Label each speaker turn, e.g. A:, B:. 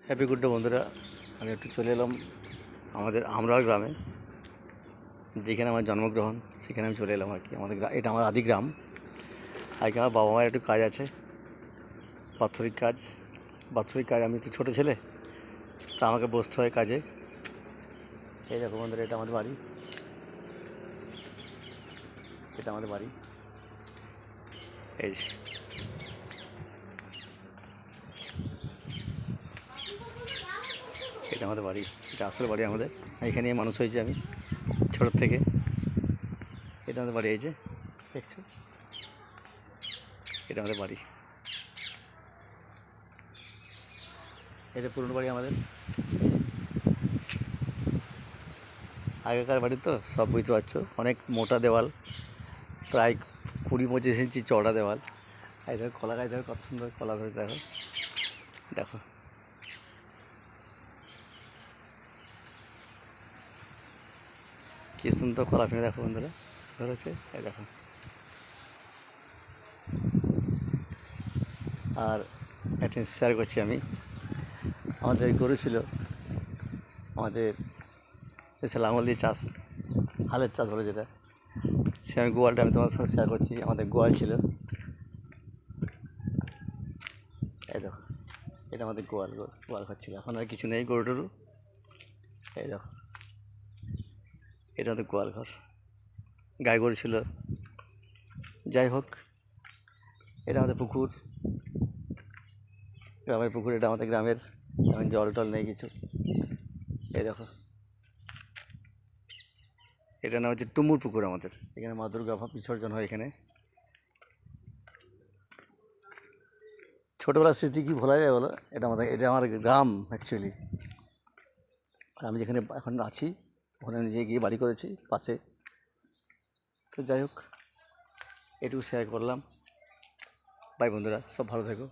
A: Happy good day বন্ধুরা। আমি একটু চলে এলাম আমাদের আমরার গ্রামে, যেখানে আমার জন্মগ্রহণ। সেখানে আমি চলে এলাম আর কি। এটা আমার আদি গ্রাম। আজকে আমার বাবা মায়ের একটু কাজ আছে, বাৎসরিক কাজ। আমি তো ছোটো ছেলে, তা আমাকে বসতে হয় কাজে। এই দেখো বন্ধুরা, এটা আমাদের বাড়ি। এই এটা আমাদের বাড়ি, এটা আসলে বাড়ি আমাদের। এখানে মানুষ হয়েছে আমি ছোটোর থেকে। এটা আমাদের বাড়ি, এই যে দেখছো, এটা আমাদের বাড়ি। এটা পুরনো বাড়ি আমাদের। আগেকার বাড়ি তো সব বুঝতে পারছো, অনেক মোটা দেওয়াল, প্রায় 20-25 ইঞ্চি চওড়া দেওয়াল। এই দেখো কলা গাছ, দেখো কত সুন্দর কলা ধরে, দেখো দেখো কি সুন্দর কলা ফেলে, দেখো বন্ধুরা ধরেছে। এই দেখো, আর একটা শেয়ার করছি আমি। আমাদের গরু ছিল, আমাদের এসে লাঙল দিয়ে চাষ, হালের চাষ বলে যেটা, সে আমি গোয়ালটা আমি তোমার সাথে শেয়ার করছি। আমাদের গোয়াল ছিল, এই দেখো এটা আমাদের গোয়াল ঘর ছিল। এখন আর কিছু নেই গরু টরু। এই দেখো এটা আমাদের গোয়াল ঘর, গাই গরু ছিল। যাই হোক, এটা আমাদের পুকুর, গ্রামের পুকুর। এটা আমাদের গ্রামের, এখন জল টল নেই কিছু। এই দেখো, এটা নাম হচ্ছে টুমুর পুকুর আমাদের। এখানে মা দুর্গা বিসর্জন হয় এখানে। ছোটোবেলার স্মৃতি কি ভোলা যায় বলো? এটা আমার গ্রাম অ্যাকচুয়ালি। আর আমি যেখানে এখন আছি, ওখানে নিজে গিয়ে বাড়ি করেছি পাশে। তো যাই হোক, এটুকু শেয়ার করলাম। বাই বন্ধুরা, সব ভালো থেকো।